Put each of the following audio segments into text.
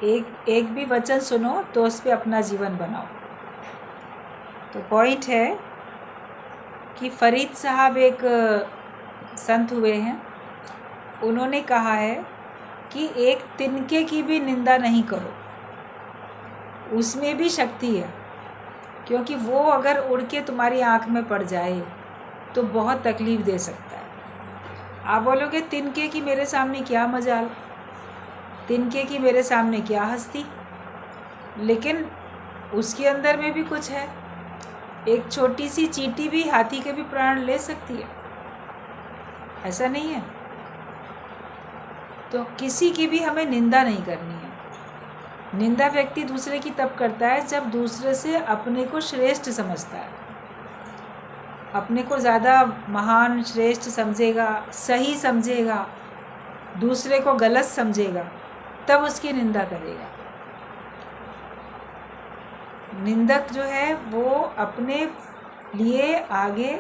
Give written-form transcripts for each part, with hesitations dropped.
एक एक भी वचन सुनो तो उस पे अपना जीवन बनाओ। तो पॉइंट है कि फरीद साहब एक संत हुए हैं, उन्होंने कहा है कि एक तिनके की भी निंदा नहीं करो, उसमें भी शक्ति है, क्योंकि वो अगर उड़ के तुम्हारी आँख में पड़ जाए तो बहुत तकलीफ़ दे सकता है। आप बोलोगे तिनके की मेरे सामने क्या मजाल, तिनके की मेरे सामने क्या हस्ती, लेकिन उसके अंदर में भी कुछ है। एक छोटी सी चींटी भी हाथी के भी प्राण ले सकती है, ऐसा नहीं है। तो किसी की भी हमें निंदा नहीं करनी है। निंदा व्यक्ति दूसरे की तब करता है जब दूसरे से अपने को श्रेष्ठ समझता है, अपने को ज़्यादा महान श्रेष्ठ समझेगा, सही समझेगा, दूसरे को गलत समझेगा, तब उसकी निंदा करेगा। निंदक जो है वो अपने लिए आगे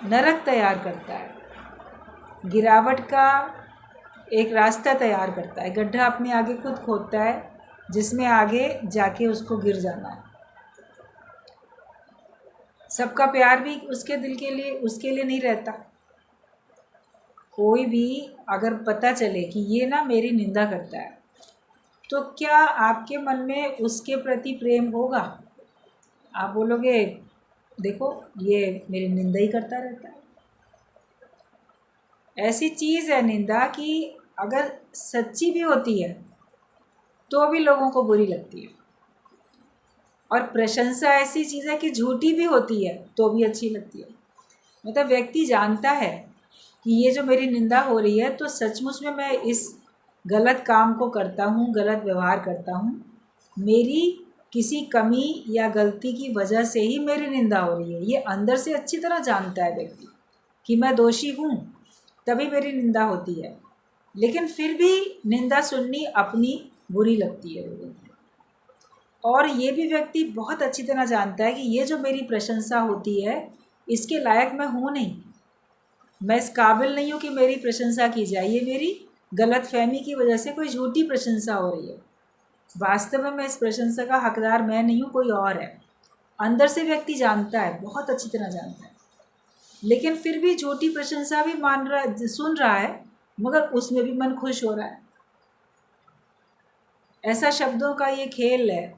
नरक तैयार करता है, गिरावट का एक रास्ता तैयार करता है, गड्ढा अपने आगे खुद खोदता है जिसमें आगे जाके उसको गिर जाना है। सबका प्यार भी उसके दिल के लिए, उसके लिए नहीं रहता। कोई भी अगर पता चले कि ये ना मेरी निंदा करता है, तो क्या आपके मन में उसके प्रति प्रेम होगा? आप बोलोगे देखो ये मेरी निंदा ही करता रहता है। ऐसी चीज़ है निंदा कि अगर सच्ची भी होती है तो भी लोगों को बुरी लगती है, और प्रशंसा ऐसी चीज़ है कि झूठी भी होती है तो भी अच्छी लगती है। मतलब व्यक्ति जानता है कि ये जो मेरी निंदा हो रही है तो सचमुच में मैं इस गलत काम को करता हूँ, गलत व्यवहार करता हूँ, मेरी किसी कमी या गलती की वजह से ही मेरी निंदा हो रही है। ये अंदर से अच्छी तरह जानता है व्यक्ति कि मैं दोषी हूँ, तभी मेरी निंदा होती है, लेकिन फिर भी निंदा सुननी अपनी बुरी लगती है लोगों को। और ये भी व्यक्ति बहुत अच्छी तरह जानता है कि ये जो मेरी प्रशंसा होती है इसके लायक मैं हूँ नहीं, मैं इस काबिल नहीं हूँ कि मेरी प्रशंसा की जाए, ये मेरी गलतफहमी की वजह से कोई झूठी प्रशंसा हो रही है। वास्तव में मैं इस प्रशंसा का हकदार मैं नहीं हूँ, कोई और है। अंदर से व्यक्ति जानता है, बहुत अच्छी तरह जानता है, लेकिन फिर भी झूठी प्रशंसा भी मान रहा है, सुन रहा है, मगर उसमें भी मन खुश हो रहा है। ऐसा शब्दों का ये खेल है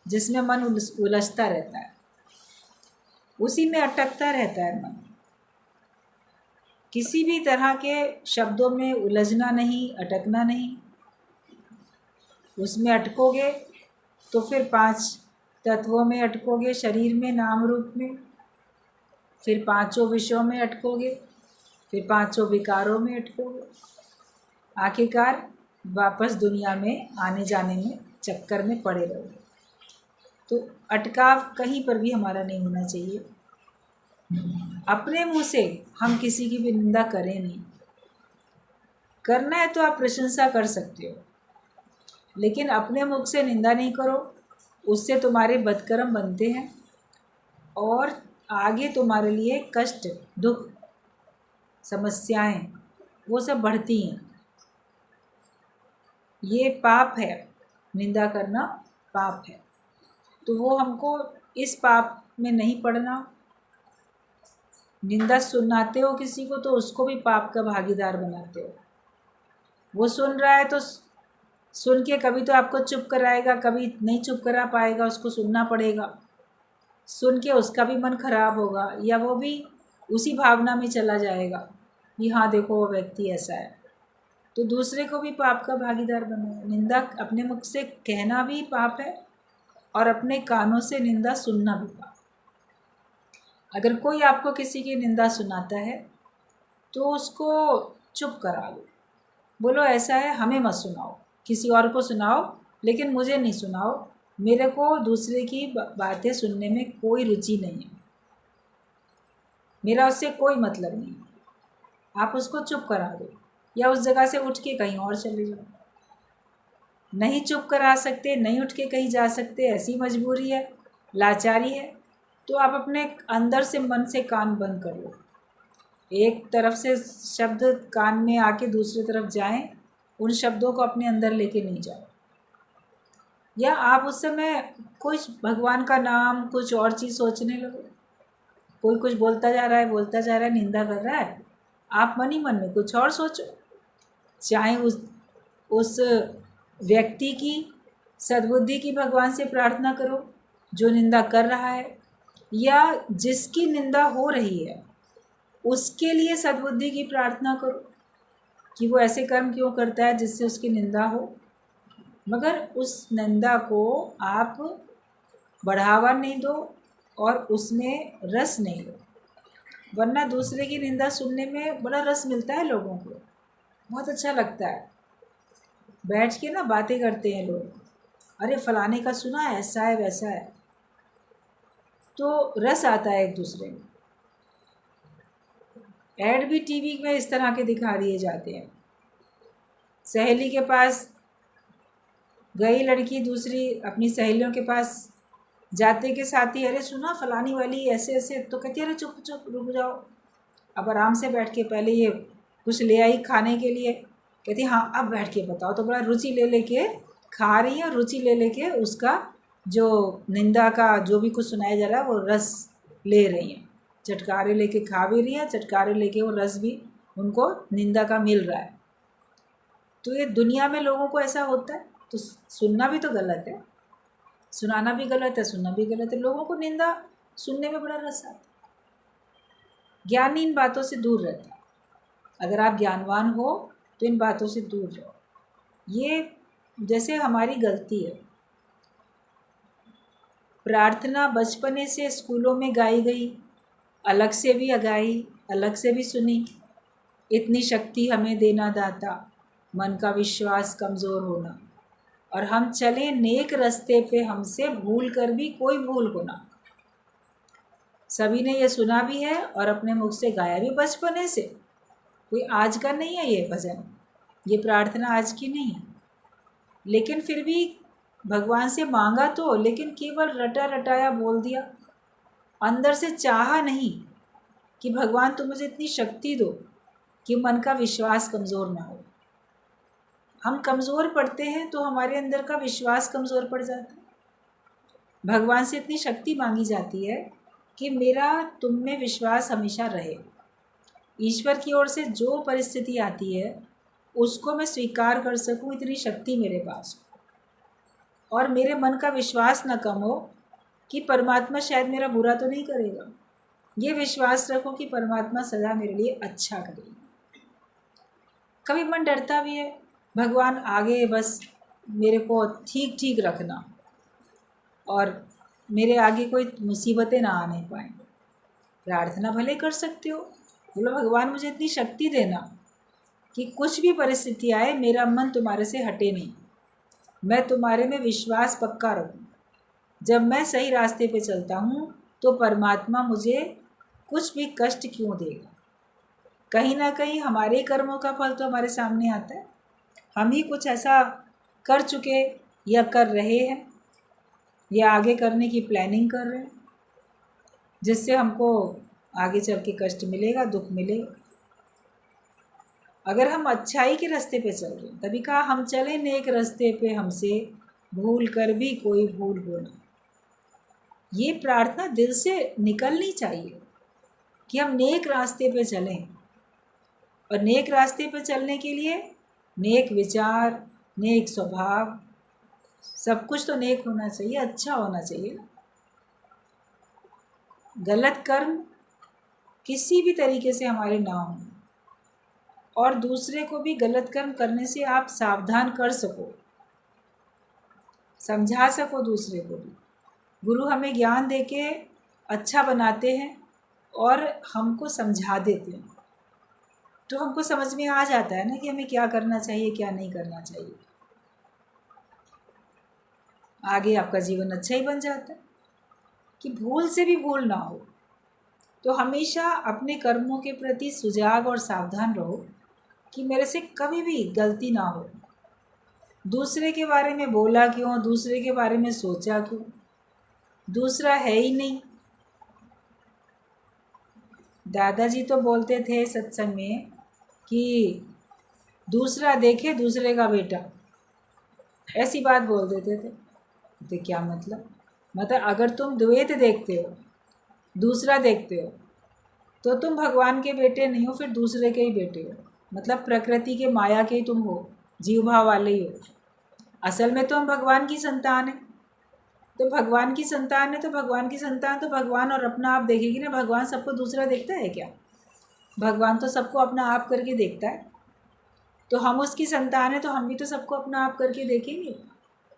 जिसमें मन उलझता रहता है, उसी में अटकता रहता है मन। किसी भी तरह के शब्दों में उलझना नहीं, अटकना नहीं। उसमें अटकोगे तो फिर 5 तत्वों में अटकोगे, शरीर में, नाम रूप में, फिर 5 विषयों में अटकोगे, फिर 5 विकारों में अटकोगे, आखिरकार वापस दुनिया में आने जाने में चक्कर में पड़े रहोगे। तो अटकाव कहीं पर भी हमारा नहीं होना चाहिए। अपने मुंह से हम किसी की भी निंदा करें नहीं। करना है तो आप प्रशंसा कर सकते हो, लेकिन अपने मुख से निंदा नहीं करो, उससे तुम्हारे बदकर्म बनते हैं और आगे तुम्हारे लिए कष्ट, दुख, समस्याएं वो सब बढ़ती हैं। ये पाप है, निंदा करना पाप है। तो वो हमको इस पाप में नहीं पड़ना। निंदा सुनाते हो किसी को तो उसको भी पाप का भागीदार बनाते हो। वो सुन रहा है तो सुन के कभी तो आपको चुप कराएगा, कभी नहीं चुप करा पाएगा, उसको सुनना पड़ेगा। सुन के उसका भी मन खराब होगा, या वो भी उसी भावना में चला जाएगा कि हाँ देखो वो व्यक्ति ऐसा है, तो दूसरे को भी पाप का भागीदार बनाए। निंदा अपने मुख से कहना भी पाप है और अपने कानों से निंदा सुनना भी पाप। अगर कोई आपको किसी की निंदा सुनाता है तो उसको चुप करा दो, बोलो ऐसा है हमें मत सुनाओ, किसी और को सुनाओ लेकिन मुझे नहीं सुनाओ, मेरे को दूसरे की बातें सुनने में कोई रुचि नहीं है, मेरा उससे कोई मतलब नहीं। आप उसको चुप करा दो या उस जगह से उठ के कहीं और चले जाओ। नहीं चुप करा सकते, नहीं उठ के कहीं जा सकते, ऐसी मजबूरी है, लाचारी है, तो आप अपने अंदर से मन से कान बंद कर लो। एक तरफ से शब्द कान में आके दूसरी तरफ जाएं, उन शब्दों को अपने अंदर लेके नहीं जाओ। या आप उस समय कुछ भगवान का नाम कुछ और चीज़ सोचने लगो। कोई कुछ बोलता जा रहा है, बोलता जा रहा है, निंदा कर रहा है, आप मन ही मन में कुछ और सोचो। चाहे उस व्यक्ति की सद्बुद्धि की भगवान से प्रार्थना करो जो निंदा कर रहा है, या जिसकी निंदा हो रही है उसके लिए सद्बुद्धि की प्रार्थना करो कि वो ऐसे कर्म क्यों करता है जिससे उसकी निंदा हो। मगर उस निंदा को आप बढ़ावा नहीं दो और उसमें रस नहीं लो, वरना दूसरे की निंदा सुनने में बड़ा रस मिलता है लोगों को, बहुत अच्छा लगता है। बैठ के ना बातें करते हैं लोग, अरे फलाने का सुना है, ऐसा है वैसा है, तो रस आता है एक दूसरे में। ऐड भी टीवी में इस तरह के दिखा दिए जाते हैं। सहेली के पास गई लड़की दूसरी अपनी सहेलियों के पास, जाते के साथ ही अरे सुना फलानी वाली ऐसे ऐसे, तो कहती है अरे चुप चुप रुक जाओ। अब आराम से बैठ के पहले ये कुछ ले आई खाने के लिए, कहती हाँ अब बैठ के बताओ, तो बड़ा रुचि ले लेके खा रही है, और रुचि ले लेके उसका जो निंदा का जो भी कुछ सुनाया जा रहा है वो रस ले रही हैं, चटकारे लेके खा भी रही हैं, चटकारे लेके वो रस भी उनको निंदा का मिल रहा है। तो ये दुनिया में लोगों को ऐसा होता है, तो सुनना भी तो गलत है, सुनाना भी गलत है, सुनना भी गलत है। लोगों को निंदा सुनने में बड़ा रस आता है। ज्ञानी इन बातों से दूर रहता है। अगर आप ज्ञानवान हो तो इन बातों से दूर रहो। ये जैसे हमारी गलती है, प्रार्थना बचपने से स्कूलों में गाई गई, अलग से भी गाई, अलग से भी सुनी, इतनी शक्ति हमें देना दाता, मन का विश्वास कमज़ोर होना, और हम चले नेक रास्ते पे, हमसे भूल कर भी कोई भूल होना। सभी ने ये सुना भी है और अपने मुख से गाया भी बचपने से। कोई आज का नहीं है ये भजन, ये प्रार्थना आज की नहीं है। लेकिन फिर भी भगवान से मांगा तो, लेकिन केवल रटा रटाया बोल दिया, अंदर से चाहा नहीं कि भगवान तुम मुझे इतनी शक्ति दो कि मन का विश्वास कमज़ोर ना हो। हम कमज़ोर पड़ते हैं तो हमारे अंदर का विश्वास कमज़ोर पड़ जाता है। भगवान से इतनी शक्ति मांगी जाती है कि मेरा तुम में विश्वास हमेशा रहे। ईश्वर की ओर से जो परिस्थिति आती है उसको मैं स्वीकार कर सकूं, इतनी शक्ति मेरे पास हो, और मेरे मन का विश्वास न कम हो कि परमात्मा शायद मेरा बुरा तो नहीं करेगा। ये विश्वास रखो कि परमात्मा सदा मेरे लिए अच्छा करेगा। कभी मन डरता भी है, भगवान आगे बस मेरे को ठीक ठीक रखना और मेरे आगे कोई मुसीबतें ना आने पाएँ। प्रार्थना भले कर सकते हो, बोलो भगवान मुझे इतनी शक्ति देना कि कुछ भी परिस्थिति आए मेरा मन तुम्हारे से हटे नहीं, मैं तुम्हारे में विश्वास पक्का रखूं। जब मैं सही रास्ते पे चलता हूँ तो परमात्मा मुझे कुछ भी कष्ट क्यों देगा। कहीं ना कहीं हमारे कर्मों का फल तो हमारे सामने आता है, हम ही कुछ ऐसा कर चुके या कर रहे हैं या आगे करने की प्लानिंग कर रहे हैं जिससे हमको आगे चल के कष्ट मिलेगा, दुख मिलेगा। अगर हम अच्छाई के रास्ते पे चल रहे हैं, तभी कहा हम चले नेक रास्ते पे, हमसे भूल कर भी कोई भूल हो ना। ये प्रार्थना दिल से निकलनी चाहिए कि हम नेक रास्ते पे चलें, और नेक रास्ते पे चलने के लिए नेक विचार, नेक स्वभाव, सब कुछ तो नेक होना चाहिए, अच्छा होना चाहिए। गलत कर्म किसी भी तरीके से हमारे ना हों, और दूसरे को भी गलत कर्म करने से आप सावधान कर सको, समझा सको दूसरे को भी। गुरु हमें ज्ञान देके अच्छा बनाते हैं और हमको समझा देते हैं, तो हमको समझ में आ जाता है ना कि हमें क्या करना चाहिए क्या नहीं करना चाहिए। आगे आपका जीवन अच्छा ही बन जाता है कि भूल से भी भूल ना हो। तो हमेशा अपने कर्मों के प्रति सुजाग और सावधान रहो कि मेरे से कभी भी गलती ना हो। दूसरे के बारे में बोला क्यों, दूसरे के बारे में सोचा क्यों, दूसरा है ही नहीं। दादाजी तो बोलते थे सत्संग में कि दूसरा देखे दूसरे का बेटा, ऐसी बात बोल देते थे। तो क्या मतलब अगर तुम द्वैत देखते हो, दूसरा देखते हो, तो तुम भगवान के बेटे नहीं हो, फिर दूसरे के ही बेटे हो। मतलब प्रकृति के माया के ही तुम हो, जीव भाव वाले ही हो। असल में तो हम भगवान की संतान है। तो भगवान की संतान है तो भगवान की संतान तो भगवान और अपना आप देखेगी ना। भगवान सबको दूसरा देखता है क्या? भगवान तो सबको अपना आप करके देखता है। तो हम उसकी संतान है तो हम भी तो सबको अपना आप करके देखेंगे।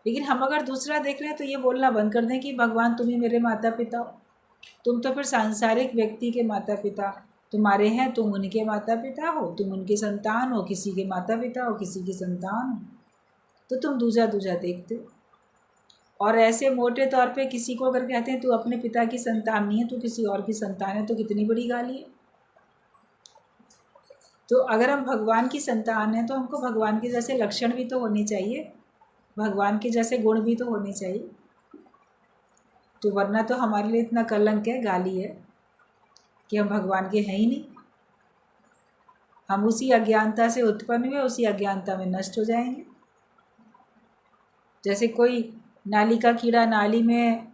लेकिन हम अगर दूसरा देख रहे हैं तो ये बोलना बंद कर दें कि भगवान तुम ही मेरे माता पिता हो। तुम तो फिर सांसारिक व्यक्ति के माता पिता तुम्हारे हैं, तुम उनके माता पिता हो, तुम उनके संतान हो, किसी के माता पिता हो, किसी की संतान हो। तो तुम दूजा दूजा देखते हो। और ऐसे मोटे तौर पे किसी को अगर कहते हैं तू अपने पिता की संतान नहीं है, तू किसी और की संतान है, तो कितनी बड़ी गाली है। तो अगर हम भगवान की संतान हैं तो हमको भगवान के जैसे लक्षण भी तो होने चाहिए, भगवान के जैसे गुण भी तो होने चाहिए। तो वरना तो हमारे लिए इतना कलंक है, गाली है कि हम भगवान के हैं ही नहीं। हम उसी अज्ञानता से उत्पन्न हुए, उसी अज्ञानता में नष्ट हो जाएंगे। जैसे कोई नाली का कीड़ा नाली में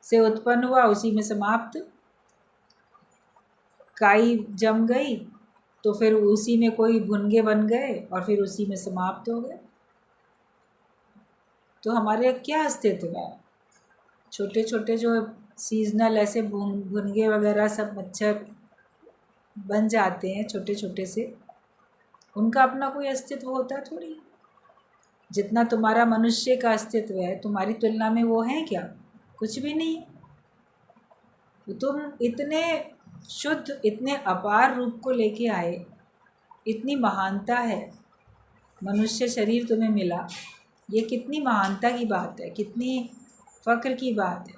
से उत्पन्न हुआ, उसी में समाप्त। काई जम गई तो फिर उसी में कोई भुनगे बन गए और फिर उसी में समाप्त हो गए। तो हमारे क्या अस्तित्व है? छोटे छोटे जो सीजनल ऐसे भुनगे वगैरह सब मच्छर बन जाते हैं छोटे छोटे से, उनका अपना कोई अस्तित्व होता थोड़ी। जितना तुम्हारा मनुष्य का अस्तित्व है, तुम्हारी तुलना में वो है क्या? कुछ भी नहीं। तो तुम इतने शुद्ध, इतने अपार रूप को लेके आए, इतनी महानता है, मनुष्य शरीर तुम्हें मिला, ये कितनी महानता की बात है, कितनी फ़क्र की बात है।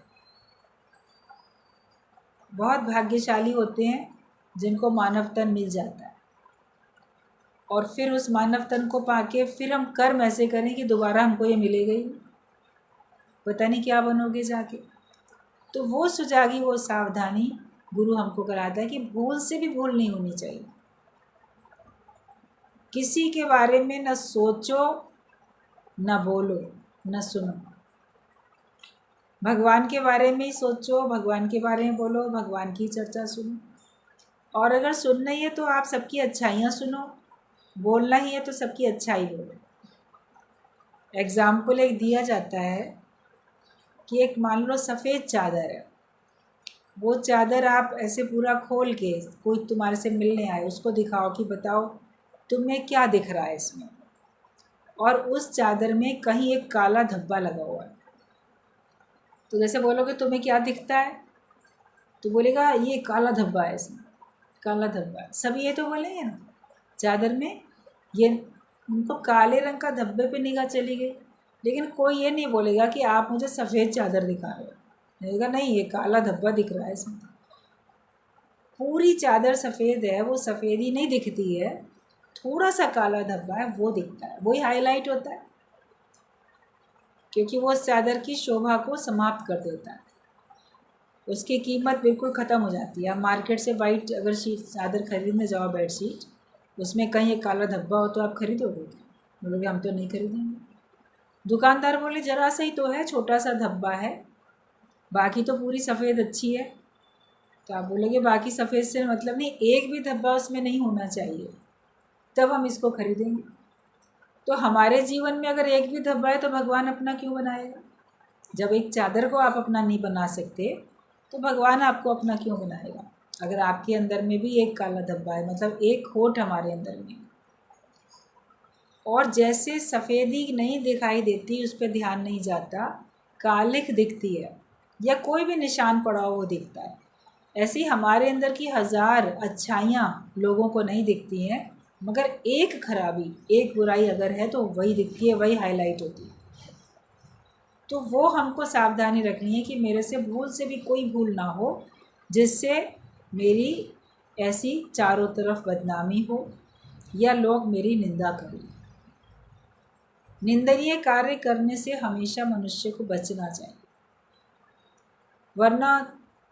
बहुत भाग्यशाली होते हैं जिनको मानव तन मिल जाता है, और फिर उस मानव तन को पाके फिर हम कर्म ऐसे करें कि दोबारा हमको ये मिलेगा ही नहीं, पता नहीं क्या बनोगे जाके। तो वो सुजागी, वो सावधानी गुरु हमको कराता है कि भूल से भी भूल नहीं होनी चाहिए। किसी के बारे में न सोचो, न बोलो, न सुनो। भगवान के बारे में ही सोचो, भगवान के बारे में बोलो, भगवान की चर्चा सुनो। और अगर सुनना ही है तो आप सबकी अच्छाइयाँ सुनो, बोलना ही है तो सबकी अच्छाई बोलो। एग्ज़ाम्पल एक दिया जाता है कि एक मान लो सफ़ेद चादर है, वो चादर आप ऐसे पूरा खोल के कोई तुम्हारे से मिलने आए, उसको दिखाओ कि बताओ तुम्हें क्या दिख रहा है इसमें। और उस चादर में कहीं एक काला धब्बा लगा हुआ है। तो जैसे बोलोगे तुम्हें क्या दिखता है, तो बोलेगा ये काला धब्बा है, इसमें काला धब्बा है। सब ये तो बोलेंगे ना चादर में, ये उनको काले रंग का धब्बे पे निगाह चली गई। लेकिन कोई ये नहीं बोलेगा कि आप मुझे सफ़ेद चादर दिखा रहे हो, बोलेगा नहीं ये काला धब्बा दिख रहा है इसमें। पूरी चादर सफ़ेद है, वो सफ़ेदी नहीं दिखती है, थोड़ा सा काला धब्बा है वो दिखता है, वही हाईलाइट होता है, क्योंकि वो उस चादर की शोभा को समाप्त कर देता है, उसकी कीमत बिल्कुल ख़त्म हो जाती है। आप मार्केट से वाइट अगर शीट चादर खरीदने जाओ, बेड शीट, उसमें कहीं एक काला धब्बा हो तो आप खरीदोगे? बोलोगे हम तो नहीं खरीदेंगे। दुकानदार बोले ज़रा सा ही तो है, छोटा सा धब्बा है, बाकी तो पूरी सफ़ेद अच्छी है। तो आप बोलोगे बाकी सफ़ेद से मतलब नहीं, एक भी धब्बा उसमें नहीं होना चाहिए, तब हम इसको खरीदेंगे। तो हमारे जीवन में अगर एक भी धब्बा है तो भगवान अपना क्यों बनाएगा? जब एक चादर को आप अपना नहीं बना सकते तो भगवान आपको अपना क्यों बनाएगा? अगर आपके अंदर में भी एक काला धब्बा है, मतलब एक खोट हमारे अंदर में। और जैसे सफ़ेदी नहीं दिखाई देती, उस पर ध्यान नहीं जाता, कालिख दिखती है या कोई भी निशान पड़ा हो वो दिखता है, ऐसे ही हमारे अंदर की हज़ार अच्छाइयाँ लोगों को नहीं दिखती हैं, मगर एक खराबी, एक बुराई अगर है तो वही दिखती है, वही हाईलाइट होती है। तो वो हमको सावधानी रखनी है कि मेरे से भूल से भी कोई भूल ना हो जिससे मेरी ऐसी चारों तरफ बदनामी हो या लोग मेरी निंदा करें। निंदनीय कार्य करने से हमेशा मनुष्य को बचना चाहिए, वरना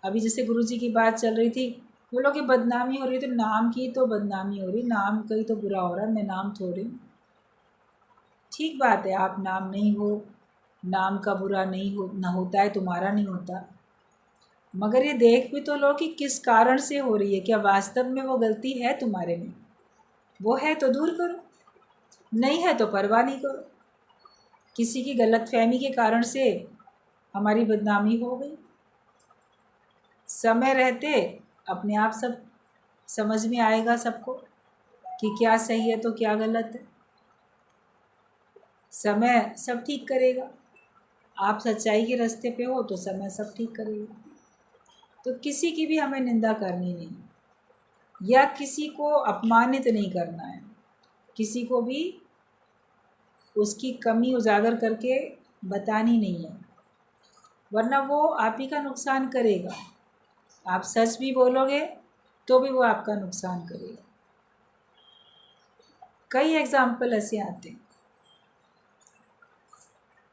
अभी जैसे गुरुजी की बात चल रही थी, वो लोग की बदनामी हो रही, तो नाम की तो बदनामी हो रही, नाम कहीं तो बुरा हो रहा है, मैं नाम थोड़ी। ठीक बात है, आप नाम नहीं हो, नाम का बुरा नहीं ना होता है, तुम्हारा नहीं होता, मगर ये देख भी तो लो कि किस कारण से हो रही है। क्या वास्तव में वो गलती है तुम्हारे में? वो है तो दूर करो, नहीं है तो परवाह नहीं करो। किसी की गलतफहमी के कारण से हमारी बदनामी हो गई, समय रहते अपने आप सब समझ में आएगा सबको कि क्या सही है तो क्या गलत है। समय सब ठीक करेगा। आप सच्चाई के रास्ते पे हो तो समय सब ठीक करेगा। तो किसी की भी हमें निंदा करनी नहीं, या किसी को अपमानित नहीं करना है, किसी को भी उसकी कमी उजागर करके बतानी नहीं है, वरना वो आप ही का नुकसान करेगा। आप सच भी बोलोगे तो भी वो आपका नुकसान करेगा। कई एग्जाम्पल ऐसे आते हैं।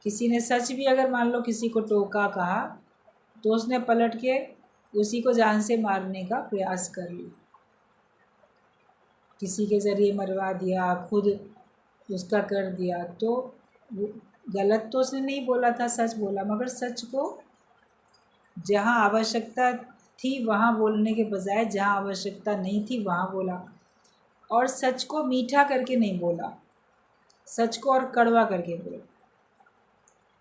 किसी ने सच भी अगर मान लो किसी को टोका कहा तो उसने पलट के उसी को जान से मारने का प्रयास कर लिया, किसी के ज़रिए मरवा दिया, खुद उसका कर दिया। तो गलत तो उसने नहीं बोला था, सच बोला, मगर सच को जहाँ आवश्यकता थी वहाँ बोलने के बजाय जहाँ आवश्यकता नहीं थी वहाँ बोला। और सच को मीठा करके नहीं बोला, सच को और कड़वा करके बोला।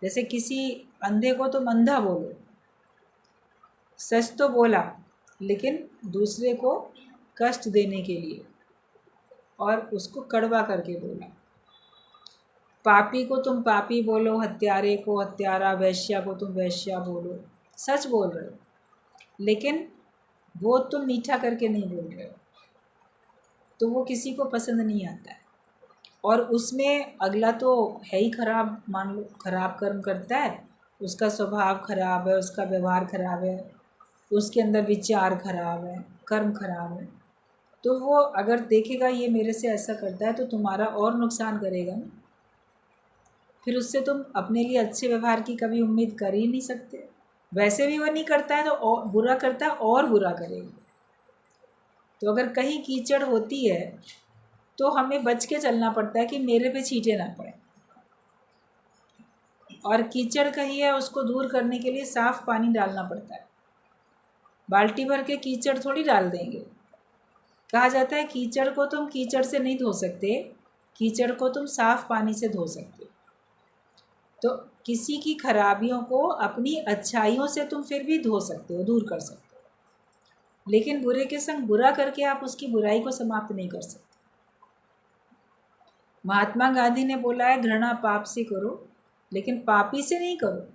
जैसे किसी अंधे को तुम अंधा बोलो, सच तो बोला लेकिन दूसरे को कष्ट देने के लिए, और उसको कड़वा करके बोला। पापी को तुम पापी बोलो, हत्यारे को हत्यारा, वैश्या को तुम वैश्या बोलो, सच बोल रहे हो, लेकिन वो तुम मीठा करके नहीं बोल रहे हो, तो वो किसी को पसंद नहीं आता है। और उसमें अगला तो है ही खराब, मान लो खराब कर्म करता है, उसका स्वभाव खराब है, उसका व्यवहार खराब है, उसके अंदर विचार खराब है, कर्म खराब है, तो वो अगर देखेगा ये मेरे से ऐसा करता है तो तुम्हारा और नुकसान करेगा ना। फिर उससे तुम अपने लिए अच्छे व्यवहार की कभी उम्मीद कर ही नहीं सकते। वैसे भी वो नहीं करता है तो और बुरा करता है, और बुरा करेगा। तो अगर कहीं कीचड़ होती है तो हमें बच के चलना पड़ता है कि मेरे पे छींटे ना पड़े। और कीचड़ कहीं है उसको दूर करने के लिए साफ़ पानी डालना पड़ता है, बाल्टी भर के कीचड़ थोड़ी डाल देंगे। कहा जाता है कीचड़ को तुम कीचड़ से नहीं धो सकते, कीचड़ को तुम साफ़ पानी से धो सकते हो। तो किसी की खराबियों को अपनी अच्छाइयों से तुम फिर भी धो सकते हो, दूर कर सकते हो, लेकिन बुरे के संग बुरा करके आप उसकी बुराई को समाप्त नहीं कर सकते। महात्मा गांधी ने बोला है घृणा पाप से करो, लेकिन पापी से नहीं करो।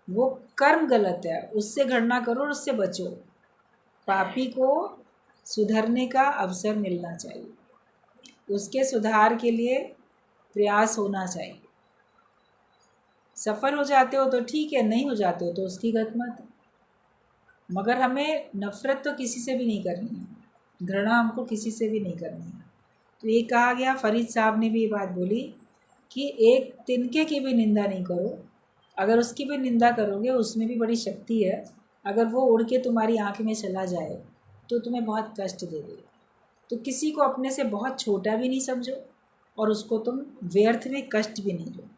वो कर्म गलत है, उससे घृणा करो और उससे बचो। पापी को सुधरने का अवसर मिलना चाहिए, उसके सुधार के लिए प्रयास होना चाहिए। सफल हो जाते हो तो ठीक है, नहीं हो जाते हो तो उसकी गत मत। मगर हमें नफ़रत तो किसी से भी नहीं करनी है, घृणा हमको किसी से भी नहीं करनी है। तो ये कहा गया, फरीद साहब ने भी ये बात बोली कि एक तिनके की भी निंदा नहीं करो। अगर उसकी भी निंदा करोगे उसमें भी बड़ी शक्ति है। अगर वो उड़ के तुम्हारी आँख में चला जाए तो तुम्हें बहुत कष्ट दे देगा। तो किसी को अपने से बहुत छोटा भी नहीं समझो और उसको तुम व्यर्थ में कष्ट भी नहीं दो।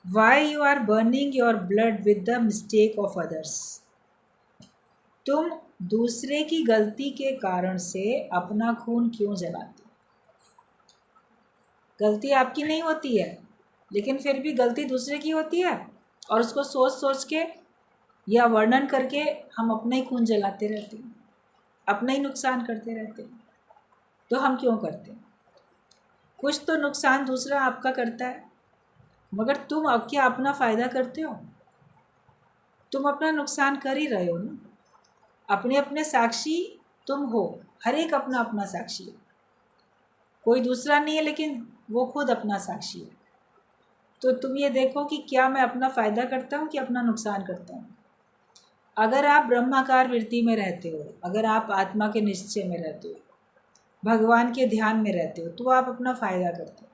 Why you are burning your blood with the mistake of others? तुम दूसरे की गलती के कारण से अपना खून क्यों जलाते? गलती आपकी नहीं होती है, लेकिन फिर भी गलती दूसरे की होती है, और उसको सोच सोच के या वर्णन करके हम अपना ही खून जलाते रहते हैं, अपना ही नुकसान करते रहते हैं। तो हम क्यों करते हैं? कुछ तो नुकसान दूसरा आपका करता है, मगर तुम अब क्या अपना फ़ायदा करते हो? तुम अपना नुकसान कर ही रहे हो ना। अपने अपने साक्षी तुम हो, हर एक अपना अपना साक्षी है, कोई दूसरा नहीं है, लेकिन वो खुद अपना साक्षी है। तो तुम ये देखो कि क्या मैं अपना फ़ायदा करता हूँ कि अपना नुकसान करता हूँ। अगर आप ब्रह्माकार वृत्ति में रहते हो, अगर आप आत्मा के निश्चय में रहते हो, भगवान के ध्यान में रहते हो, तो आप अपना फ़ायदा करते हो।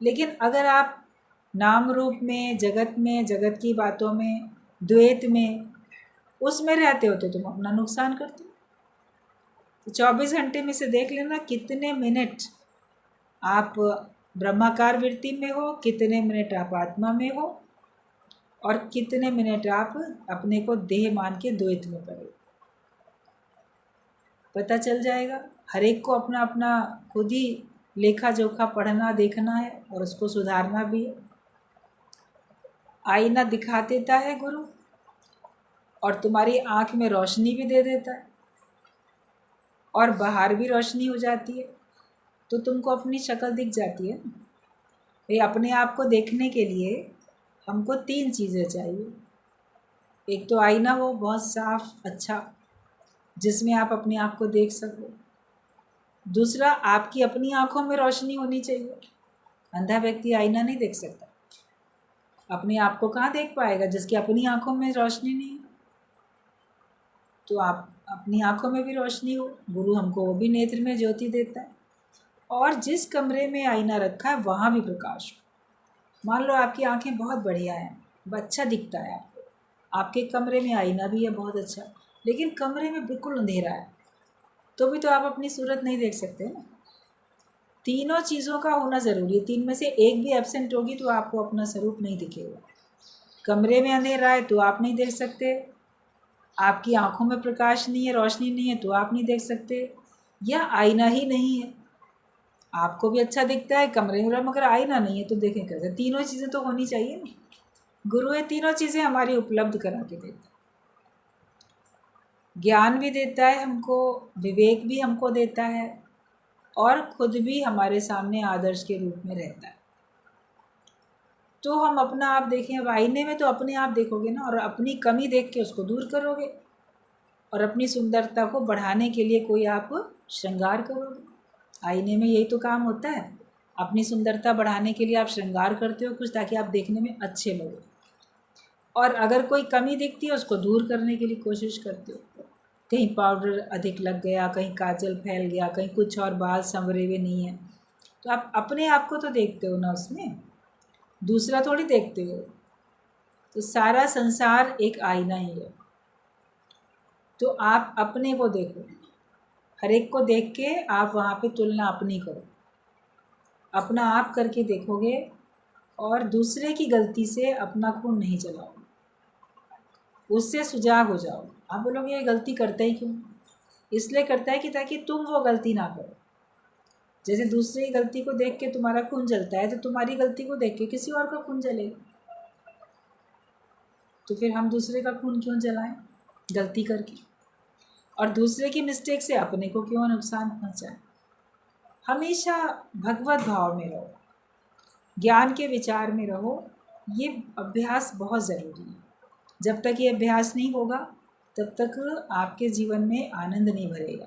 लेकिन अगर आप नाम रूप में, जगत की बातों में, द्वैत में, उसमें रहते हो तो तुम अपना नुकसान करते हो। तो 24 घंटे में से देख लेना कितने मिनट आप ब्रह्माकार वृत्ति में हो, कितने मिनट आप आत्मा में हो, और कितने मिनट आप अपने को देह मान के द्वैत में पड़े, पता चल जाएगा। हर एक को अपना अपना खुद ही लेखा जोखा पढ़ना देखना है और उसको सुधारना भी है। आईना दिखा देता है गुरु, और तुम्हारी आँख में रोशनी भी दे देता है, और बाहर भी रोशनी हो जाती है, तो तुमको अपनी शक्ल दिख जाती है। भाई अपने आप को देखने के लिए हमको 3 चीज़ें चाहिए। एक तो आईना हो बहुत साफ अच्छा, जिसमें आप अपने आप को देख सको। दूसरा, आपकी अपनी आँखों में रोशनी होनी चाहिए। अंधा व्यक्ति आईना नहीं देख सकता, अपने आप को कहाँ देख पाएगा जिसकी अपनी आँखों में रोशनी नहीं है। तो आप अपनी आँखों में भी रोशनी हो, गुरु हमको वो भी नेत्र में ज्योति देता है। और जिस कमरे में आईना रखा है वहाँ भी प्रकाश हो। मान लो आपकी आँखें बहुत बढ़िया हैं, अच्छा दिखता है आपको, आपके कमरे में आईना भी है बहुत अच्छा, लेकिन कमरे में बिल्कुल अंधेरा है, तो भी तो आप अपनी सूरत नहीं देख सकते ना। तीनों चीज़ों का होना ज़रूरी है, 3 में से एक भी एब्सेंट होगी तो आपको अपना स्वरूप नहीं दिखेगा। कमरे में अंधेरा है तो आप नहीं देख सकते, आपकी आँखों में प्रकाश नहीं है, रोशनी नहीं है तो आप नहीं देख सकते, या आईना ही नहीं है। आपको भी अच्छा दिखता है कमरे में, मगर आईना नहीं है तो देखें कैसे। तीनों चीज़ें तो होनी चाहिए ना। गुरु ये तीनों चीज़ें हमारी उपलब्ध करा के देता है, ज्ञान भी देता है हमको, विवेक भी हमको देता है, और खुद भी हमारे सामने आदर्श के रूप में रहता है। तो हम अपना आप देखें, अब आईने में तो अपने आप देखोगे ना, और अपनी कमी देख के उसको दूर करोगे, और अपनी सुंदरता को बढ़ाने के लिए कोई आप श्रृंगार करोगे। आईने में यही तो काम होता है, अपनी सुंदरता बढ़ाने के लिए आप श्रृंगार करते हो कुछ, ताकि आप देखने में अच्छे लगो, और अगर कोई कमी दिखती है उसको दूर करने के लिए कोशिश करते हो। कहीं पाउडर अधिक लग गया, कहीं काजल फैल गया, कहीं कुछ और बाल संवरे हुए नहीं है, तो आप अपने आप को तो देखते हो ना, उसमें दूसरा थोड़ी देखते हो। तो सारा संसार एक आईना ही है, तो आप अपने को देखो, हर एक को देख के आप वहाँ पे तुलना अपनी करो, अपना आप करके देखोगे, और दूसरे की गलती से अपना खून नहीं जलाओ, उससे सुजाग हो जाओ। आप बोलोगे ये गलती करता ही क्यों? इसलिए करता है कि ताकि तुम वो गलती ना करो। जैसे दूसरे की गलती को देख के तुम्हारा खून जलता है, तो तुम्हारी गलती को देख के किसी और का खून जलेगा। तो फिर हम दूसरे का खून क्यों जलाएं गलती करके, और दूसरे की मिस्टेक से अपने को क्यों नुकसान पहुंचाएं। हमेशा भगवत भाव में रहो, ज्ञान के विचार में रहो। ये अभ्यास बहुत ज़रूरी है। जब तक ये अभ्यास नहीं होगा तब तक आपके जीवन में आनंद नहीं भरेगा,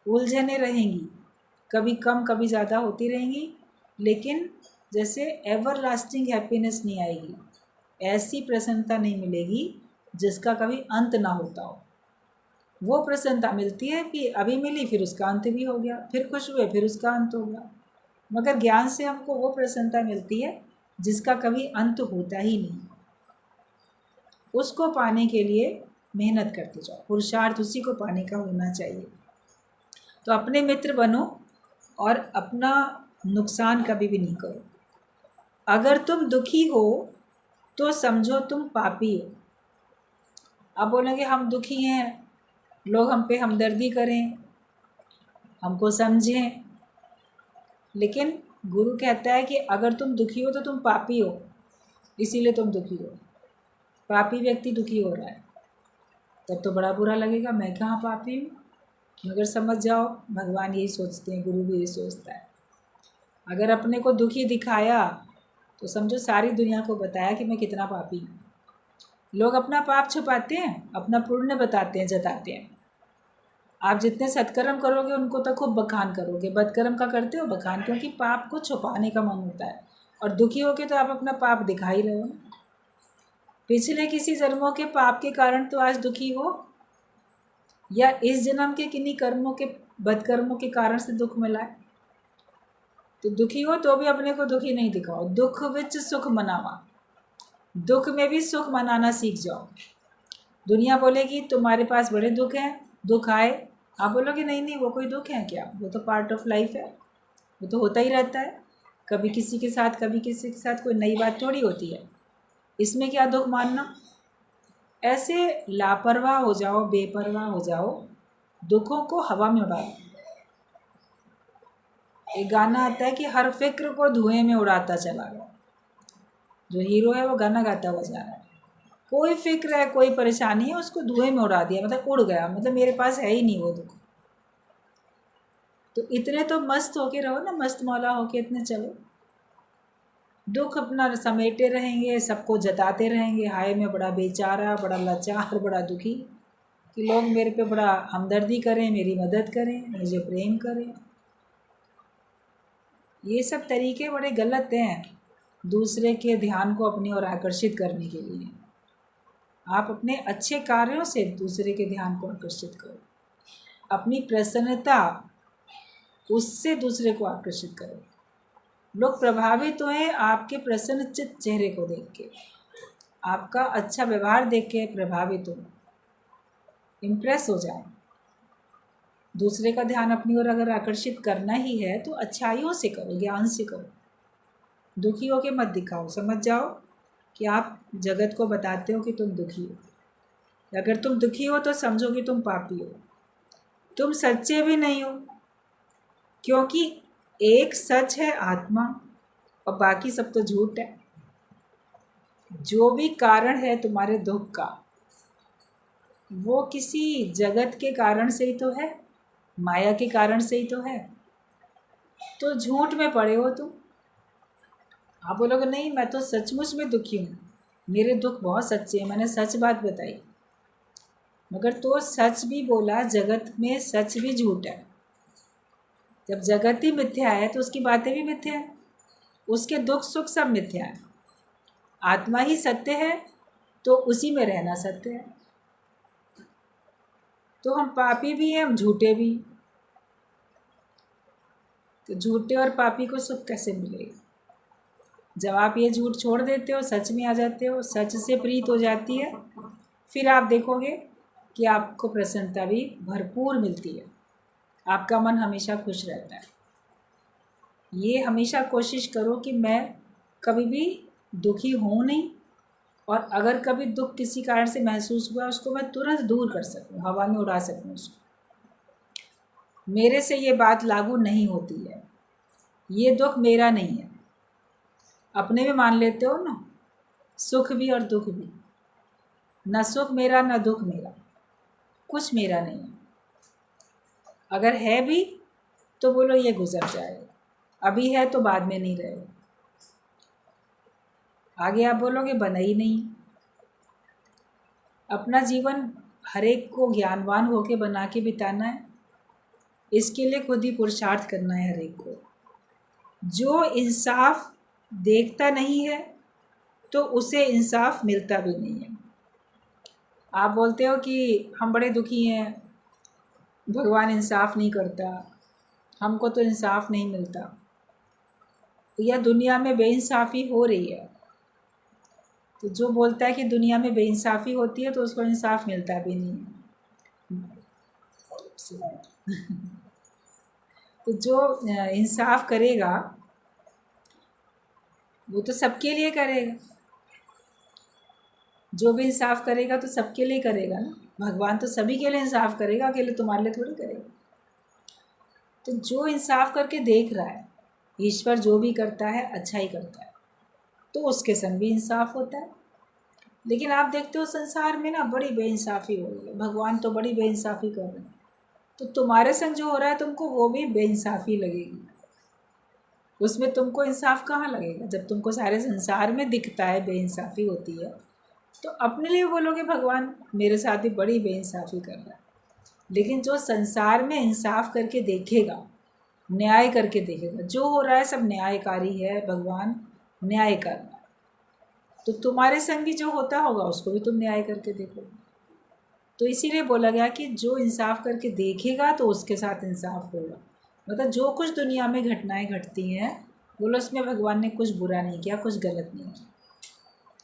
उलझने रहेंगी, कभी कम कभी ज़्यादा होती रहेंगी, लेकिन जैसे एवर लास्टिंग हैप्पीनेस नहीं आएगी, ऐसी प्रसन्नता नहीं मिलेगी जिसका कभी अंत ना होता हो। वो प्रसन्नता मिलती है कि अभी मिली फिर उसका अंत भी हो गया, फिर खुश हुए फिर उसका अंत हो गया। मगर ज्ञान से हमको वो प्रसन्नता मिलती है जिसका कभी अंत होता ही नहीं। उसको पाने के लिए मेहनत करते जाओ, पुरुषार्थ उसी को पाने का होना चाहिए। तो अपने मित्र बनो और अपना नुकसान कभी भी नहीं करो। अगर तुम दुखी हो तो समझो तुम पापी हो। अब बोलेंगे हम दुखी हैं, लोग हम पे हमदर्दी करें, हमको समझें, लेकिन गुरु कहता है कि अगर तुम दुखी हो तो तुम पापी हो, इसीलिए तुम दुखी हो। पापी व्यक्ति दुखी हो रहा है तब तो बड़ा बुरा लगेगा, मैं कहाँ पापी हूँ। मगर समझ जाओ भगवान यही सोचते हैं, गुरु भी यही सोचता है। अगर अपने को दुखी दिखाया तो समझो सारी दुनिया को बताया कि मैं कितना पापी हूँ। लोग अपना पाप छुपाते हैं, अपना पुण्य बताते हैं, जताते हैं। आप जितने सत्कर्म करोगे उनको तो खूब बखान करोगे, बदकर्म का करते हो बखान, क्योंकि पाप को छुपाने का मन होता है। और दुखी होके तो आप अपना पाप दिखा ही रहे हो। पिछले किसी जन्मों के पाप के कारण तो आज दुखी हो, या इस जन्म के किन्हीं कर्मों के बदकर्मों के कारण से दुख मिला है। तो दुखी हो तो भी अपने को दुखी नहीं दिखाओ। दुख विच सुख मनावा, दुख में भी सुख मनाना सीख जाओ। दुनिया बोलेगी तुम्हारे पास बड़े दुख हैं, दुख आए, आप बोलोगे नहीं नहीं वो कोई दुख है क्या, वो तो पार्ट ऑफ लाइफ है, वो तो होता ही रहता है। कभी किसी के साथ कभी किसी के साथ, कोई नई बात थोड़ी होती है। इसमें क्या दुख मानना। ऐसे लापरवाह हो जाओ, बेपरवाह हो जाओ, दुखों को हवा में उड़ा दो। एक गाना आता है कि हर फिक्र को धुएं में उड़ाता चला गया। जो हीरो है वो गाना गाता हुआ जा रहा है, कोई फिक्र है कोई परेशानी है उसको धुएं में उड़ा दिया, मतलब उड़ गया, मतलब मेरे पास है ही नहीं वो दुख। तो इतने तो मस्त होके रहो ना, मस्त मौला होके इतने चलो। दुख अपना समेटे रहेंगे, सबको जताते रहेंगे, हाय मैं बड़ा बेचारा, बड़ा लाचार, बड़ा दुखी, कि लोग मेरे पे बड़ा हमदर्दी करें, मेरी मदद करें, मुझे प्रेम करें। ये सब तरीके बड़े गलत हैं दूसरे के ध्यान को अपनी ओर आकर्षित करने के लिए। आप अपने अच्छे कार्यों से दूसरे के ध्यान को आकर्षित करो, अपनी प्रसन्नता उससे दूसरे को आकर्षित करो। लोग प्रभावित हुए आपके प्रसन्नचित चेहरे को देख के, आपका अच्छा व्यवहार देख के प्रभावित हो, इम्प्रेस हो जाए। दूसरे का ध्यान अपनी ओर अगर आकर्षित करना ही है तो अच्छाइयों से करो, ज्ञान से करो। दुखी होके मत दिखाओ, समझ जाओ कि आप जगत को बताते हो कि तुम दुखी हो। अगर तुम दुखी हो तो समझो कि तुम पापी हो, तुम सच्चे भी नहीं हो, क्योंकि एक सच है आत्मा और बाकी सब तो झूठ है। जो भी कारण है तुम्हारे दुख का वो किसी जगत के कारण से ही तो है, माया के कारण से ही तो है। तो झूठ में पड़े हो तुम। आप बोलोगे नहीं मैं तो सचमुच में दुखी हूँ, मेरे दुख बहुत सच्चे हैं, मैंने सच बात बताई। मगर तो सच भी बोला, जगत में सच भी झूठ है। जब जगत ही मिथ्या है तो उसकी बातें भी मिथ्या है, उसके दुख सुख सब मिथ्या है। आत्मा ही सत्य है तो उसी में रहना सत्य है। तो हम पापी भी हैं, हम झूठे भी। तो झूठे और पापी को सुख कैसे मिलेगा। जब आप ये झूठ छोड़ देते हो, सच में आ जाते हो, सच से प्रीत हो जाती है, फिर आप देखोगे कि आपको प्रसन्नता भी भरपूर मिलती है, आपका मन हमेशा खुश रहता है। ये हमेशा कोशिश करो कि मैं कभी भी दुखी हूँ नहीं, और अगर कभी दुख किसी कारण से महसूस हुआ उसको मैं तुरंत दूर कर सकूँ, हवा में उड़ा सकूँ उसको। मेरे से ये बात लागू नहीं होती है, ये दुख मेरा नहीं है। अपने में मान लेते हो ना, सुख भी और दुख भी, न सुख मेरा न दुख मेरा, कुछ मेरा नहीं है। अगर है भी तो बोलो ये गुजर जाएगा, अभी है तो बाद में नहीं रहेगा। आगे आप बोलोगे बना ही नहीं। अपना जीवन हर एक को ज्ञानवान होके बना के बिताना है, इसके लिए खुद ही पुरुषार्थ करना है हर एक को। जो इंसाफ देखता नहीं है तो उसे इंसाफ मिलता भी नहीं है। आप बोलते हो कि हम बड़े दुखी हैं, भगवान इंसाफ नहीं करता, हमको तो इंसाफ नहीं मिलता। यह दुनिया में बेइंसाफ़ी हो रही है। तो जो बोलता है कि दुनिया में बेइंसाफ़ी होती है तो उसको इंसाफ मिलता भी नहीं है। तो जो इंसाफ करेगा वो तो सबके लिए करेगा। जो भी इंसाफ करेगा तो सबके लिए करेगा ना। भगवान तो सभी के लिए इंसाफ करेगा, अकेले तुम्हारे लिए थोड़ी करेगा। तो जो इंसाफ करके देख रहा है, ईश्वर जो भी करता है अच्छा ही करता है, तो उसके संग भी इंसाफ होता है। लेकिन आप देखते हो संसार में ना बड़ी बेइंसाफ़ी हो रही है, भगवान तो बड़ी बेइंसाफ़ी कर रहे हैं, तो तुम्हारे संग जो हो रहा है तुमको वो भी बेइंसाफ़ी लगेगी। उसमें तुमको इंसाफ कहाँ लगेगा जब तुमको सारे संसार में दिखता है बेइंसाफ़ी होती है। तो अपने लिए बोलोगे भगवान मेरे साथ भी बड़ी बेइंसाफ़ी कर रहा है। लेकिन जो संसार में इंसाफ करके देखेगा, न्याय करके देखेगा, जो हो रहा है सब न्यायकारी है, भगवान न्याय कर रहा है, तो तुम्हारे संग भी जो होता होगा उसको भी तुम न्याय करके देखोगे। तो इसीलिए बोला गया कि जो इंसाफ करके देखेगा तो उसके साथ इंसाफ होगा। मतलब जो कुछ दुनिया में घटनाएं घटती हैं बोलो उसमें भगवान ने कुछ बुरा नहीं किया, कुछ गलत नहीं किया।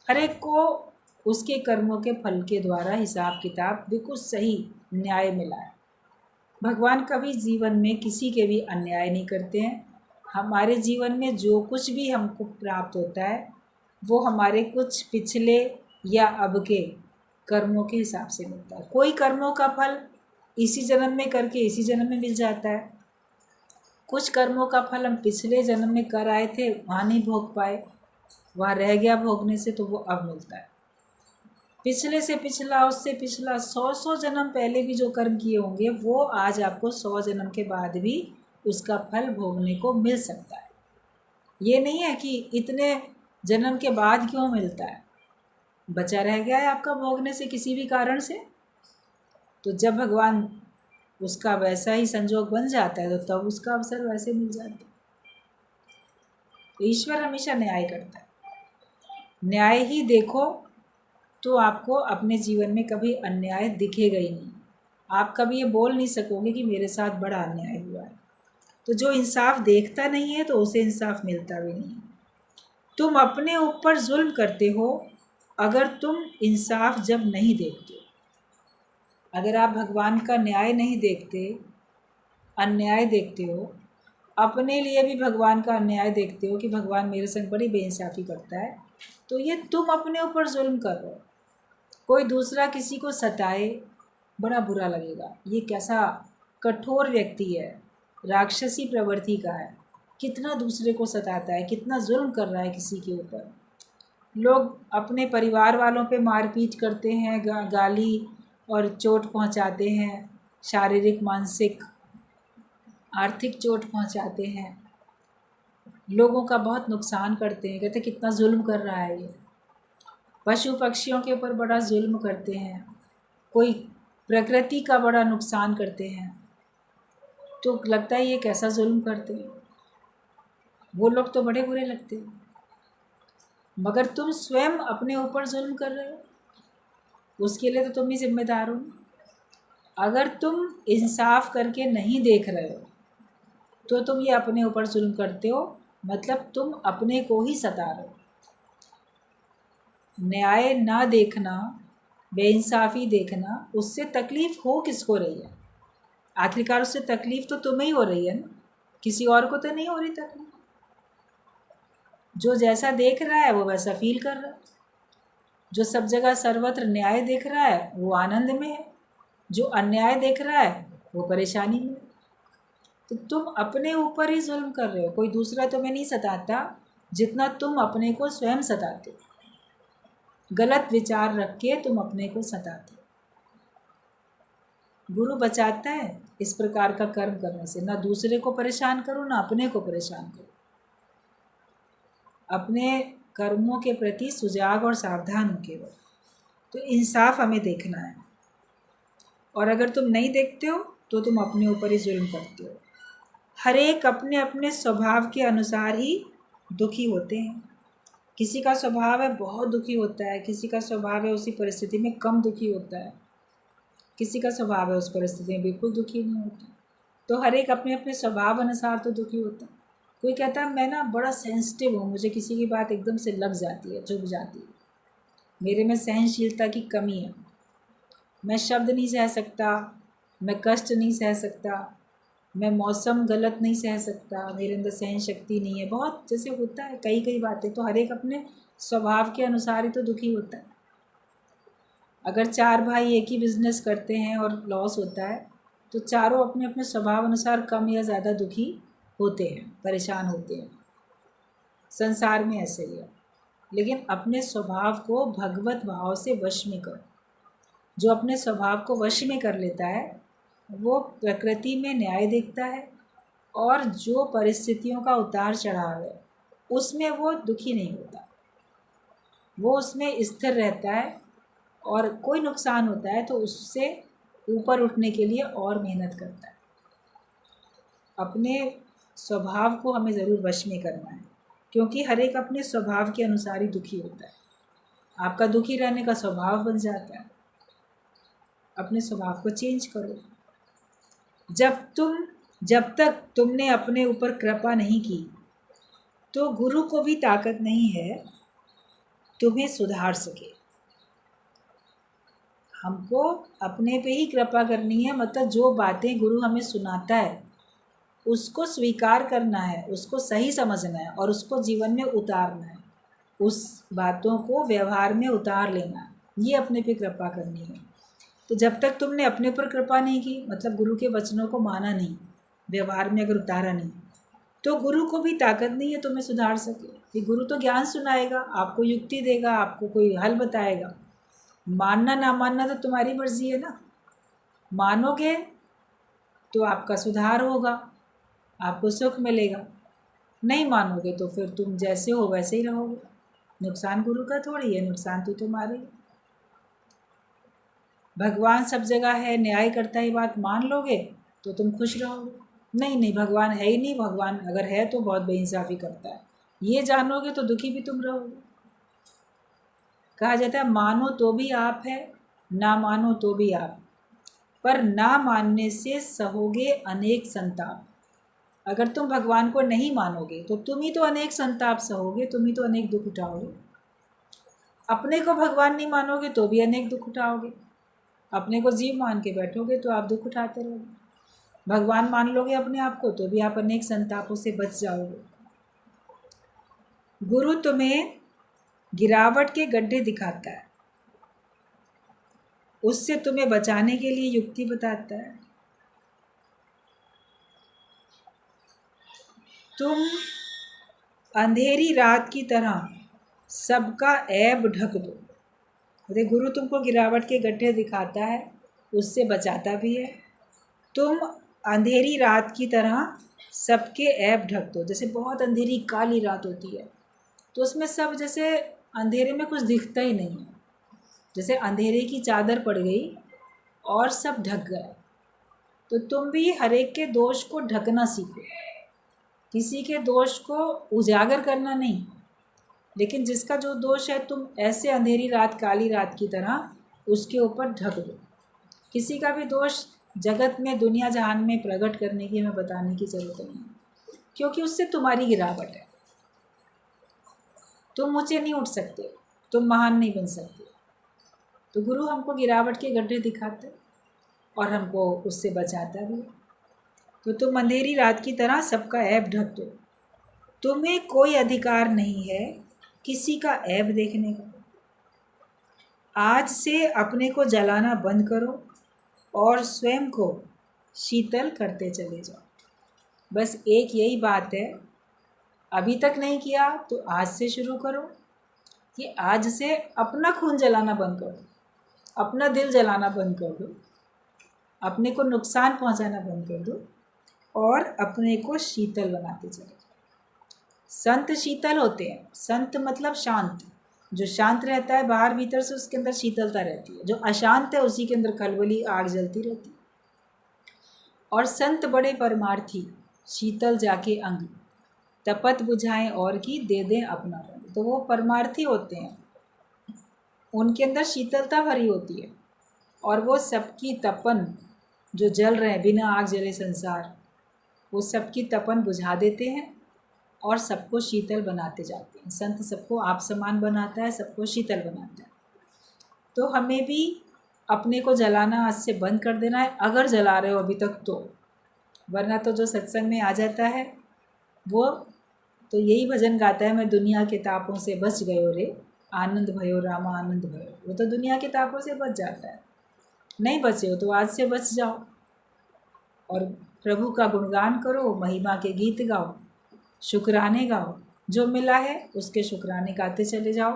हर एक को उसके कर्मों के फल के द्वारा हिसाब किताब बिल्कुल सही न्याय मिला है। भगवान कभी जीवन में किसी के भी अन्याय नहीं करते हैं, हमारे जीवन में जो कुछ भी हमको प्राप्त होता है वो हमारे कुछ पिछले या अब के कर्मों के हिसाब से मिलता है। कोई कर्मों का फल इसी जन्म में करके इसी जन्म में मिल जाता है, कुछ कर्मों का फल हम पिछले जन्म में कर आए थे, वहाँ नहीं भोग पाए, वहाँ रह गया भोगने से, तो वो अब मिलता है। पिछले से पिछला, उससे पिछला 100 जन्म पहले भी जो कर्म किए होंगे वो आज आपको 100 जन्म के बाद भी उसका फल भोगने को मिल सकता है। ये नहीं है कि इतने जन्म के बाद क्यों मिलता है, बचा रह गया है आपका भोगने से किसी भी कारण से, तो जब भगवान उसका वैसा ही संजोग बन जाता है तो तब उसका अवसर वैसे मिल जाता है। तो ईश्वर हमेशा न्याय करता है। न्याय ही देखो तो आपको अपने जीवन में कभी अन्याय दिखेगा ही नहीं। आप कभी ये बोल नहीं सकोगे कि मेरे साथ बड़ा अन्याय हुआ है। तो जो इंसाफ देखता नहीं है तो उसे इंसाफ मिलता भी नहीं। तुम अपने ऊपर जुल्म करते हो अगर तुम इंसाफ जब नहीं देखते। अगर आप भगवान का न्याय नहीं देखते, अन्याय देखते हो, अपने लिए भी भगवान का अन्याय देखते हो कि भगवान मेरे संग बड़ी बेइंसाफ़ी करता है, तो ये तुम अपने ऊपर जुल्म कर रहे हो। कोई दूसरा किसी को सताए, बड़ा बुरा लगेगा, ये कैसा कठोर व्यक्ति है, राक्षसी प्रवृत्ति का है, कितना दूसरे को सताता है, कितना जुल्म कर रहा है किसी के ऊपर। लोग अपने परिवार वालों पे मारपीट करते हैं, गाली और चोट पहुंचाते हैं, शारीरिक, मानसिक, आर्थिक चोट पहुंचाते हैं, लोगों का बहुत नुकसान करते हैं। कहते कितना जुल्म कर रहा है ये। पशु पक्षियों के ऊपर बड़ा जुल्म करते हैं, कोई प्रकृति का बड़ा नुकसान करते हैं, तो लगता है ये कैसा जुल्म करते हैं। वो लोग तो बड़े बुरे लगते हैं, मगर तुम स्वयं अपने ऊपर जुल्म कर रहे हो, उसके लिए तो तुम ही जिम्मेदार हो। अगर तुम इंसाफ करके नहीं देख रहे हो तो तुम ये अपने ऊपर जुल्म करते हो, मतलब तुम अपने को ही सता रहे हो। न्याय ना देखना, बेइंसाफ़ी देखना, उससे तकलीफ़ हो किसको रही है? आखिरकार उससे तकलीफ़ तो तुम्हें ही हो रही है ना, किसी और को तो नहीं हो रही तकलीफ़। जो जैसा देख रहा है वो वैसा फील कर रहा है। जो सब जगह सर्वत्र न्याय देख रहा है वो आनंद में है, जो अन्याय देख रहा है वो परेशानी में। तो तुम अपने ऊपर ही जुल्म कर रहे हो, कोई दूसरा तुम्हें नहीं सताता जितना तुम अपने को स्वयं सताते हो। गलत विचार रख के तुम अपने को सताते हो। गुरु बचाता है इस प्रकार का कर्म करने से, ना दूसरे को परेशान करो ना अपने को परेशान करो। अपने कर्मों के प्रति सुजाग और सावधान हो केवल। तो इंसाफ हमें देखना है, और अगर तुम नहीं देखते हो तो तुम अपने ऊपर ही जुल्म करते हो। हर एक अपने अपने स्वभाव के अनुसार ही दुखी होते हैं। किसी का स्वभाव है बहुत दुखी होता है, किसी का स्वभाव है उसी परिस्थिति में कम दुखी होता है, किसी का स्वभाव है उस परिस्थिति में बिल्कुल दुखी नहीं होता। तो हर एक अपने अपने स्वभाव अनुसार तो दुखी होता है। कोई कहता है मैं ना बड़ा सेंसिटिव हूँ, मुझे किसी की बात एकदम से लग जाती है, चुभ जाती है, मेरे में सहनशीलता की कमी है, मैं शब्द नहीं सह सकता, मैं कष्ट नहीं सह सकता, मैं मौसम गलत नहीं सह सकता, मेरे अंदर सहन शक्ति नहीं है, बहुत जैसे होता है कई बातें। तो हर एक अपने स्वभाव के अनुसार ही तो दुखी होता है। अगर 4 भाई एक ही बिजनेस करते हैं और लॉस होता है तो चारों अपने अपने स्वभाव अनुसार कम या ज़्यादा दुखी होते हैं, परेशान होते हैं। संसार में ऐसे ही है। लेकिन अपने स्वभाव को भगवत भाव से वश में करो। जो अपने स्वभाव को वश में कर लेता है वो प्रकृति में न्याय देखता है, और जो परिस्थितियों का उतार चढ़ाव है उसमें वो दुखी नहीं होता, वो उसमें स्थिर रहता है, और कोई नुकसान होता है तो उससे ऊपर उठने के लिए और मेहनत करता है। अपने स्वभाव को हमें ज़रूर वश में करना है, क्योंकि हर एक अपने स्वभाव के अनुसार ही दुखी होता है। आपका दुखी रहने का स्वभाव बन जाता है, अपने स्वभाव को चेंज करो। जब तक तुमने अपने ऊपर कृपा नहीं की तो गुरु को भी ताकत नहीं है तुम्हें सुधार सके। हमको अपने पे ही कृपा करनी है, मतलब जो बातें गुरु हमें सुनाता है उसको स्वीकार करना है, उसको सही समझना है और उसको जीवन में उतारना है, उस बातों को व्यवहार में उतार लेना है, ये अपने पे कृपा करनी है। तो जब तक तुमने अपने पर कृपा नहीं की, मतलब गुरु के वचनों को माना नहीं, व्यवहार में अगर उतारा नहीं, तो गुरु को भी ताकत नहीं है तुम्हें सुधार सके। कि गुरु तो ज्ञान सुनाएगा, आपको युक्ति देगा, आपको कोई हल बताएगा, मानना ना मानना तो तुम्हारी मर्जी है ना। मानोगे तो आपका सुधार होगा, आपको सुख मिलेगा, नहीं मानोगे तो फिर तुम जैसे हो वैसे ही रहोगे। नुकसान गुरु का थोड़ी है, नुकसान तो तुम्हारे। भगवान सब जगह है, न्याय करता है, बात मान लोगे तो तुम खुश रहोगे। नहीं नहीं, भगवान है ही नहीं, भगवान अगर है तो बहुत बेइंसाफ़ी करता है, ये जानोगे तो दुखी भी तुम रहोगे। कहा जाता है मानो तो भी आप है, ना मानो तो भी आप, पर ना मानने से सहोगे अनेक संताप। अगर तुम भगवान को नहीं मानोगे तो तुम ही तो अनेक संताप सहोगे, तुम ही तो अनेक दुख उठाओगे। अपने को भगवान नहीं मानोगे तो भी अनेक दुख उठाओगे, अपने को जीव मान के बैठोगे तो आप दुख उठाते रहोगे। भगवान मान लोगे अपने आप को तो भी आप अनेक संतापों से बच जाओगे। गुरु तुम्हें गिरावट के गड्ढे दिखाता है, उससे तुम्हें बचाने के लिए युक्ति बताता है। तुम अंधेरी रात की तरह सबका ऐब ढक दो। अरे गुरु तुमको गिरावट के गड्ढे दिखाता है, उससे बचाता भी है। तुम अंधेरी रात की तरह सबके ऐब ढक दो। जैसे बहुत अंधेरी काली रात होती है तो उसमें सब जैसे अंधेरे में कुछ दिखता ही नहीं है, जैसे अंधेरे की चादर पड़ गई और सब ढक गया। तो तुम भी हर एक के दोष को ढकना सीखो, किसी के दोष को उजागर करना नहीं, लेकिन जिसका जो दोष है तुम ऐसे अंधेरी रात काली रात की तरह उसके ऊपर ढक दो। किसी का भी दोष जगत में दुनिया जहान में प्रकट करने की हमें बताने की ज़रूरत नहीं, क्योंकि उससे तुम्हारी गिरावट है। तुम ऊँचे नहीं उठ सकते, तुम महान नहीं बन सकते। तो गुरु हमको गिरावट के गड्ढे दिखाते और हमको उससे बचाता भी। तो तुम अंधेरी रात की तरह सबका ऐब ढक दो। तुम्हें कोई अधिकार नहीं है किसी का ऐब देखने का। आज से अपने को जलाना बंद करो और स्वयं को शीतल करते चले जाओ। बस एक यही बात है, अभी तक नहीं किया तो आज से शुरू करो कि आज से अपना खून जलाना बंद कर दो, अपना दिल जलाना बंद कर दो, अपने को नुकसान पहुंचाना बंद कर दो और अपने को शीतल बनाते चले जाओ। संत शीतल होते हैं, संत मतलब शांत, जो शांत रहता है बाहर भीतर से उसके अंदर शीतलता रहती है, जो अशांत है उसी के अंदर खलबली आग जलती रहती है। और संत बड़े परमार्थी, शीतल जाके अंग, तपत बुझाएं और की दे दें अपना रंग। तो वो परमार्थी होते हैं, उनके अंदर शीतलता भरी होती है और वो सबकी तपन जो जल रहे हैं बिना आग जले संसार, वो सबकी तपन बुझा देते हैं और सबको शीतल बनाते जाते हैं। संत सबको आप समान बनाता है, सबको शीतल बनाता है। तो हमें भी अपने को जलाना आज से बंद कर देना है, अगर जला रहे हो अभी तक तो, वरना तो जो सत्संग में आ जाता है वो तो यही भजन गाता है, मैं दुनिया के तापों से बच गयो रे, आनंद भयो रामा आनंद भयो। वो तो दुनिया के तापों से बच जाता है। नहीं बचे हो तो आज से बच जाओ और प्रभु का गुणगान करो, महिमा के गीत गाओ, शुक्राने गाओ, जो मिला है उसके शुक्राने गाते चले जाओ।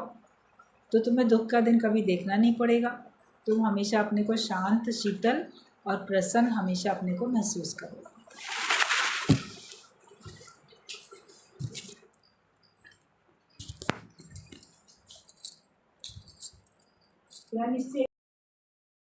तो तुम्हें दुख का दिन कभी देखना नहीं पड़ेगा। तुम हमेशा अपने को शांत, शीतल और प्रसन्न हमेशा अपने को महसूस करो। यानी